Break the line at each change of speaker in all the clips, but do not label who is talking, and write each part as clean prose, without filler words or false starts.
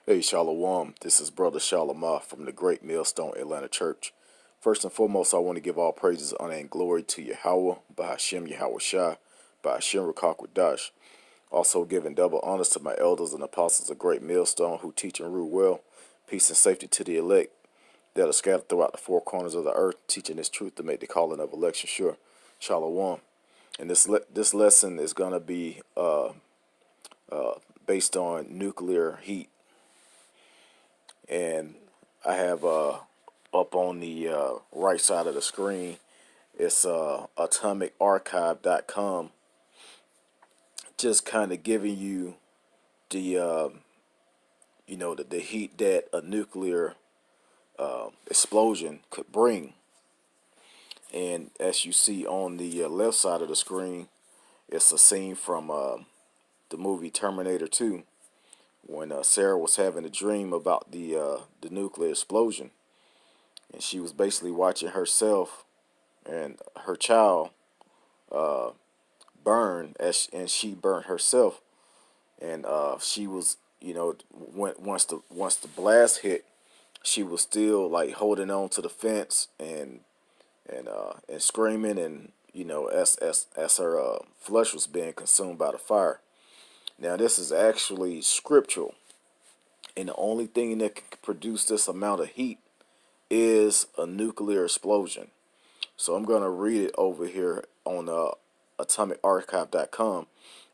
Hey, Shalom. This is Brother Shalomah from the Great Millstone Atlanta Church. First and foremost, I want to give all praises, honor, and glory to Yahweh, by Hashem Yahweh Shai, by Hashem Rakakwadash. Also giving double honors to my elders and apostles of Great Millstone who teach and rule well. Peace and safety to the elect that are scattered throughout the four corners of the earth, teaching this truth to make the calling of election sure. Shalom. And this lesson is going to be based on nuclear heat. And I have up on the right side of the screen, it's atomicarchive.com, just kind of giving you the the heat that a nuclear explosion could bring. And as you see on the left side of the screen, it's a scene from the movie Terminator 2, when Sarah was having a dream about the nuclear explosion, and she was basically watching herself and her child burn, and she burned herself, and she was, once the blast hit, she was still like holding on to the fence and screaming, and as her flesh was being consumed by the fire. Now this is actually scriptural, and the only thing that can produce this amount of heat is a nuclear explosion. So I'm going to read it over here on atomicarchive.com.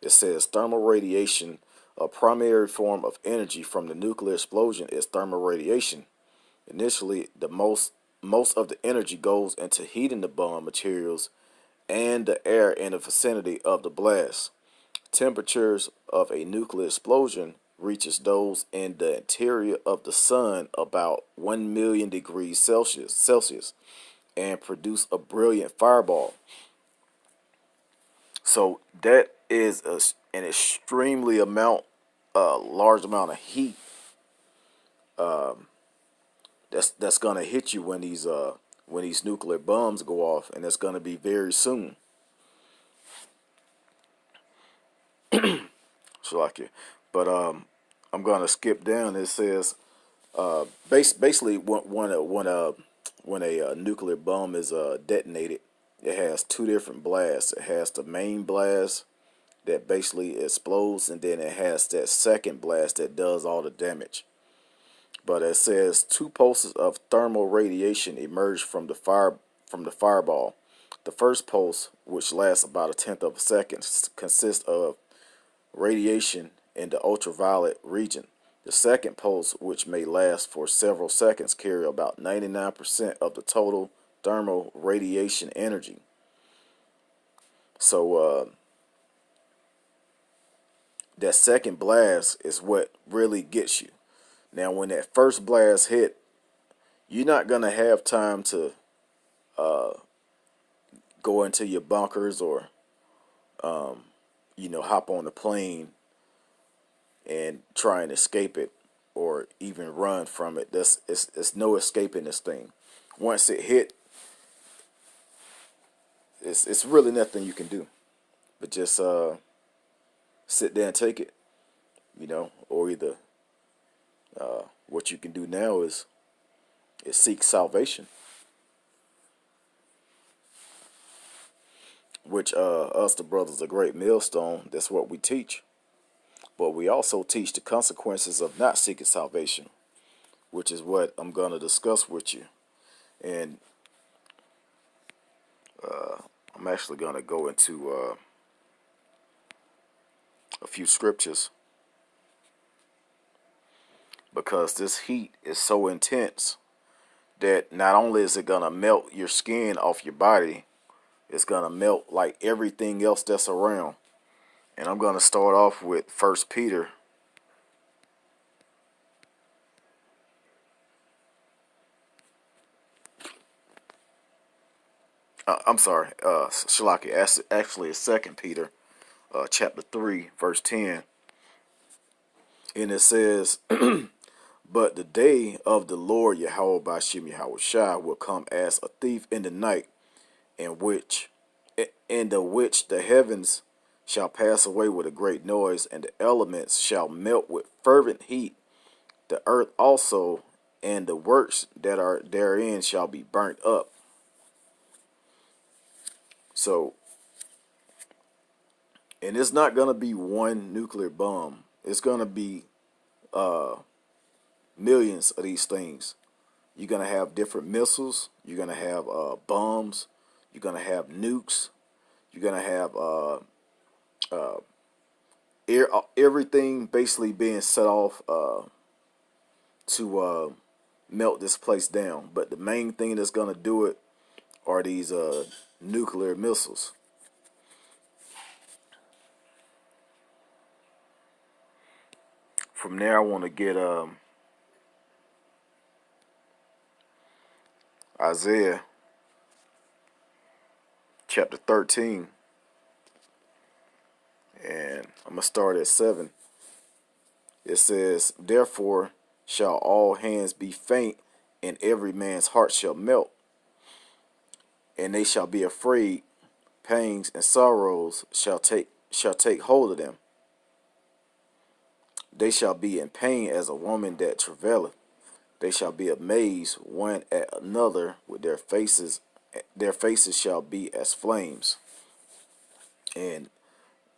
It says thermal radiation, a primary form of energy from the nuclear explosion, is thermal radiation. Initially, the most of the energy goes into heating the bomb materials and the air in the vicinity of the blast. Temperatures of a nuclear explosion reaches those in the interior of the sun about 1 million degrees Celsius and produce a brilliant fireball. So that is an extremely large amount of heat that's gonna hit you when these nuclear bombs go off, and it's gonna be very soon. So like it, but I'm gonna skip down. It says basically when a nuclear bomb is detonated, it has two different blasts. It has the main blast that basically explodes, and then it has that second blast that does all the damage. But it says two pulses of thermal radiation emerge from the fireball. The first pulse, which lasts about a tenth of a second, consists of radiation in the ultraviolet region. The second pulse, which may last for several seconds, carry about 99% of the total thermal radiation energy. So that second blast is what really gets you. Now, when that first blast hit, you're not going to have time to go into your bunkers or, hop on the plane and try and escape it or even run from it. It's no escaping this thing. Once it hit, it's really nothing you can do but just sit there and take it, or either what you can do now is seek salvation, which us, the brothers of Great Millstone, that's what we teach. But we also teach the consequences of not seeking salvation, which is what I'm going to discuss with you. And I'm actually going to go into a few scriptures, because this heat is so intense that not only is it going to melt your skin off your body, it's going to melt like everything else that's around. And I'm going to start off with 1 Peter. I'm sorry, Shalaki. Actually, it's 2 Peter, chapter 3, verse 10. And it says, but the day of the Lord Yahweh by Shem Yahweh Shai will come as a thief in the night, in the which the heavens shall pass away with a great noise, and the elements shall melt with fervent heat. The earth also and the works that are therein shall be burnt up. So, and it's not going to be one nuclear bomb. It's going to be millions of these things. You're going to have different missiles. You're going to have bombs. You're going to have nukes. You're going to have everything basically being set off to melt this place down. But the main thing that's going to do it are these nuclear missiles. From there, I want to get Isaiah chapter 13, and I'm going to start at 7. It says, "Therefore shall all hands be faint, and every man's heart shall melt, and they shall be afraid. Pangs and sorrows shall take hold of them. They shall be in pain as a woman that travaileth. They shall be amazed one at another with their faces shall be as flames." And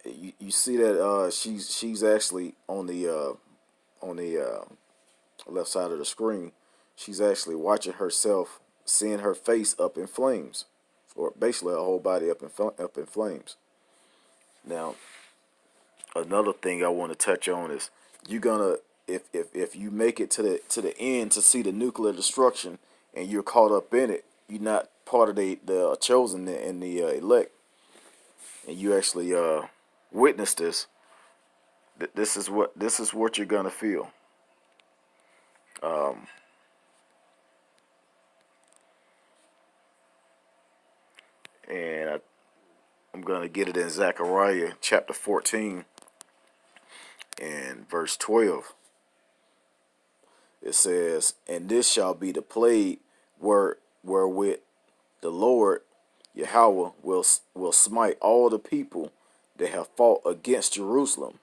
you see that she's actually on the left side of the screen. She's actually watching herself, seeing her face up in flames, or basically her whole body up in flames. Now, another thing I want to touch on is you're gonna if you make it to the end to see the nuclear destruction and you're caught up in it, you're not part of the chosen and the elect, and you actually witness this. This is what you're gonna feel. And I'm gonna get it in Zechariah chapter 14 and verse 12. It says, "And this shall be the plague wherewith the Lord Yahweh will smite all the people that have fought against Jerusalem."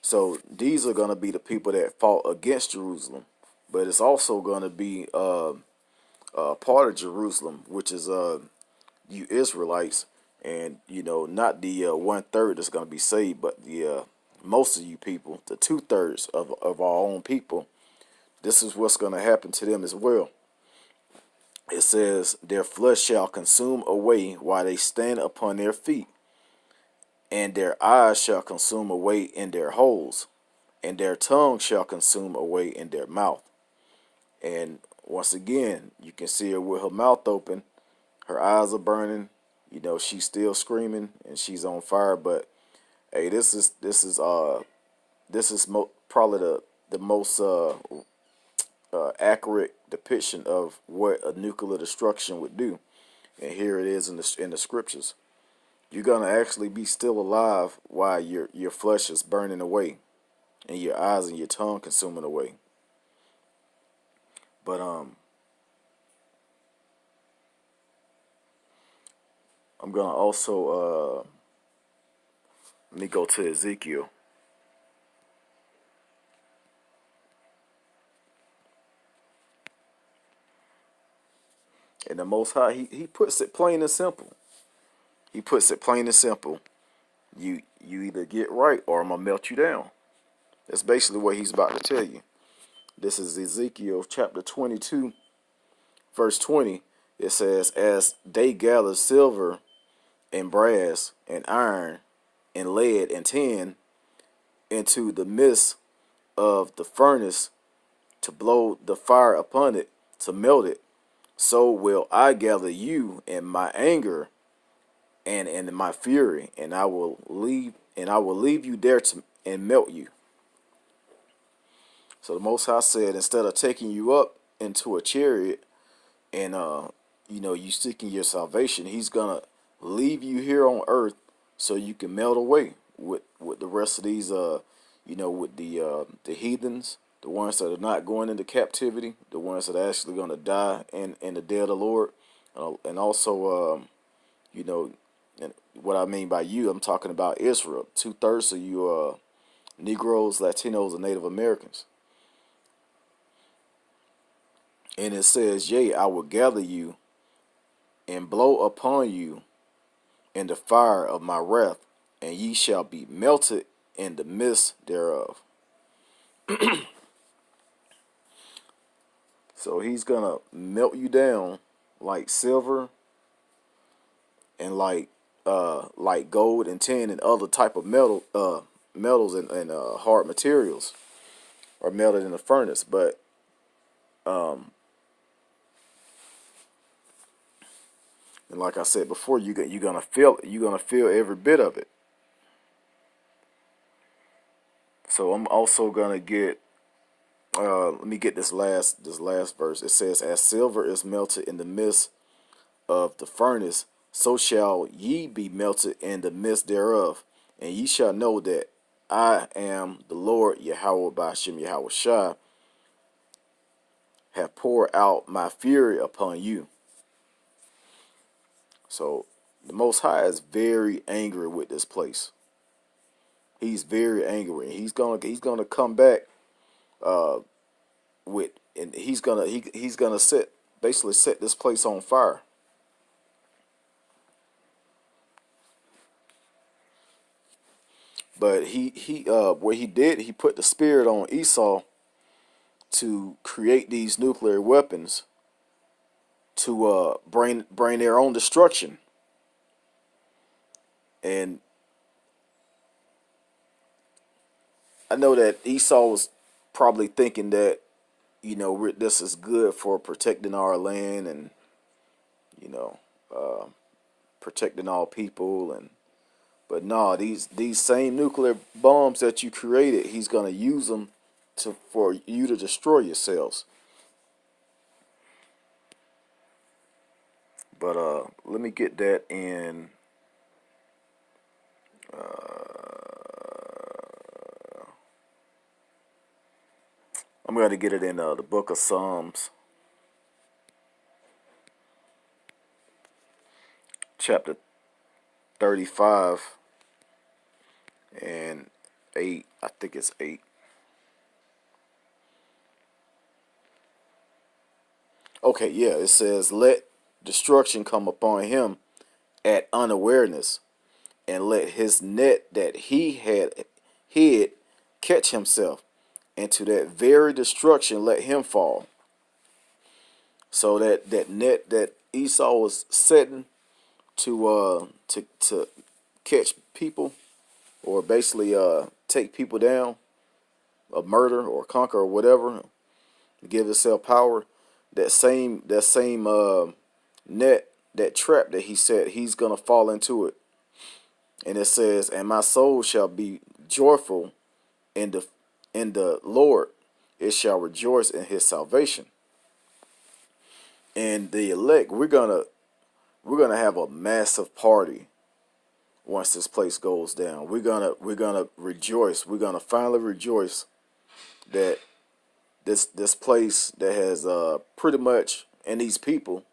So these are going to be the people that fought against Jerusalem, but it's also going to be part of Jerusalem, which is you Israelites, and not the 1/3 that's going to be saved, but the most of you people, the 2/3 of our own people. This is what's going to happen to them as well. It says, "Their flesh shall consume away while they stand upon their feet, and their eyes shall consume away in their holes, and their tongue shall consume away in their mouth." And once again, you can see her with her mouth open, her eyes are burning. She's still screaming and she's on fire. But hey, probably the most accurate depiction of what a nuclear destruction would do. And here it is in the scriptures. You're gonna actually be still alive while your flesh is burning away, and your eyes and your tongue consuming away. But I'm gonna also let me go to Ezekiel. And the Most High, he puts it plain and simple. He puts it plain and simple. You either get right or I'm gonna melt you down. That's basically what he's about to tell you. This is Ezekiel chapter 22, verse 20. It says, "As they gather silver and brass and iron and lead and tin into the midst of the furnace to blow the fire upon it to melt it, so will I gather you in my anger and in my fury, and I will leave you there and melt you." So the Most High said, instead of taking you up into a chariot and you seeking your salvation, he's gonna leave you here on earth so you can melt away with the rest of these with the heathens, the ones that are not going into captivity, the ones that are actually gonna die in the day of the Lord, and also and what I mean by you, I'm talking about Israel. 2/3 of you Negroes, Latinos, and Native Americans. And it says, yea, I will gather you and blow upon you in the fire of my wrath, and ye shall be melted in the midst thereof. So he's gonna melt you down like silver and like gold and tin and other type of metals and hard materials are melted in the furnace. But and like I said before, you're gonna feel every bit of it. So I'm also gonna get let me get this last verse. It says, as silver is melted in the midst of the furnace, so shall ye be melted in the midst thereof, and ye shall know that I am the Lord Yahweh Ba'ashem Yahweh Shai, have poured out my fury upon you. So the Most High is very angry with this place. He's very angry, and he's gonna come back with, and he's gonna basically set this place on fire. But what he did, he put the spirit on Esau to create these nuclear weapons to bring their own destruction. And I know that Esau was probably thinking that, this is good for protecting our land and, you know, protecting all people. But no, these same nuclear bombs that you created, he's gonna use them for you to destroy yourselves. But let me get that in. I'm going to get it in the book of Psalms, chapter 35 and 8. I think it's 8. Okay, yeah, it says, let destruction come upon him at unawareness, and let his net that he had hid catch himself, and to that very destruction let him fall. So that net that Esau was setting to catch people, or basically take people down, murder or conquer or whatever, give itself power. That same net, that trap that he set, he's gonna fall into it. And it says, and my soul shall be joyful in the Lord, it shall rejoice in his salvation. And the elect, we're gonna have a massive party once this place goes down. We're gonna rejoice. We're gonna finally rejoice that this place that has pretty much, and these people,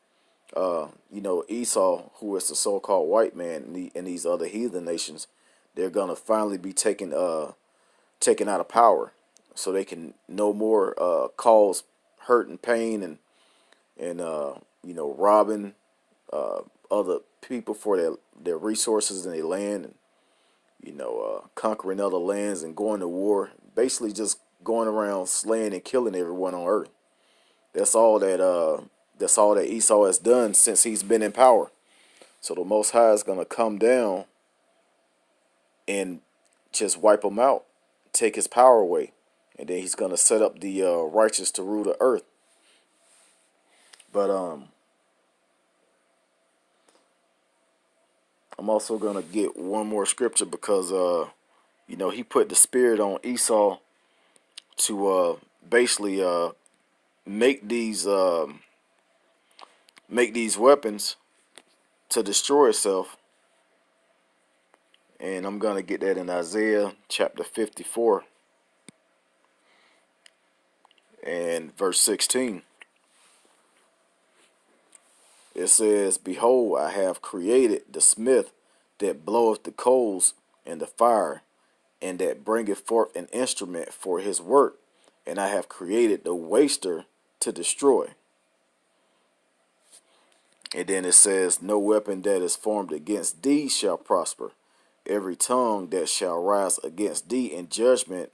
Esau, who is the so-called white man, and these other heathen nations, they're gonna finally be taken out of power, so they can no more cause hurt and pain and robbing other people for their resources and their land, and conquering other lands and going to war, basically just going around slaying and killing everyone on earth. That's all that Esau has done since he's been in power. So the Most High is gonna come down and just wipe him out, take his power away, and then he's gonna set up the righteous to rule the earth. But I'm also gonna get one more scripture because he put the spirit on Esau to basically make these weapons to destroy itself. And I'm gonna get that in Isaiah chapter 54 and verse 16. It says, behold, I have created the smith that bloweth the coals in the fire, and that bringeth forth an instrument for his work, and I have created the waster to destroy. And then it says, no weapon that is formed against thee shall prosper. Every tongue that shall rise against thee in judgment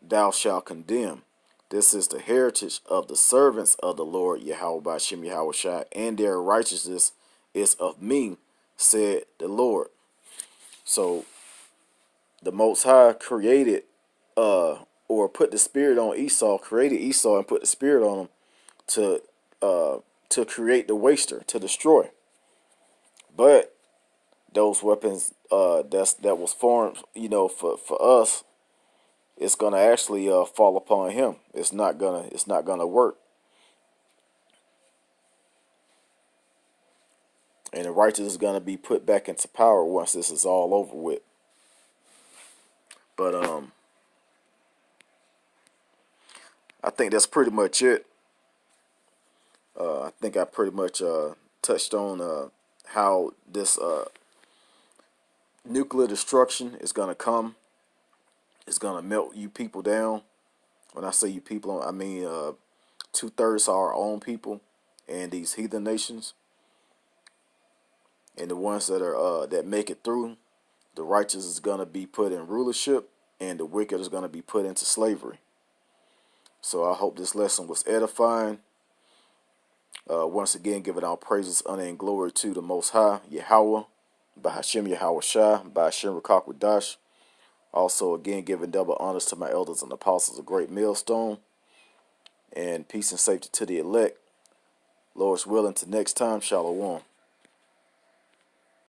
thou shalt condemn. This is the heritage of the servants of the Lord Yahweh by Shem Yahweh Shai, and their righteousness is of me, said the Lord. So the Most High created or put the spirit on Esau, created Esau and put the spirit on him to create the waster, to destroy. But those weapons that was formed, for us, it's gonna actually fall upon him. It's not gonna work. And the righteous is gonna be put back into power once this is all over with. But I think that's pretty much it. I think I pretty much touched on how this nuclear destruction is gonna come. It's gonna melt you people down. When I say you people, I mean 2/3 are our own people, and these heathen nations, and the ones that make it through. The righteous is gonna be put in rulership, and the wicked is gonna be put into slavery. So I hope this lesson was edifying. Once again, giving our praises, honor, and glory to the Most High, Yahweh, by Hashem Yahweh Shai, by Hashem Rakakwadash. Also, again, giving double honors to my elders and apostles, a great millstone. And peace and safety to the elect. Lord's willing, to next time, Shalom.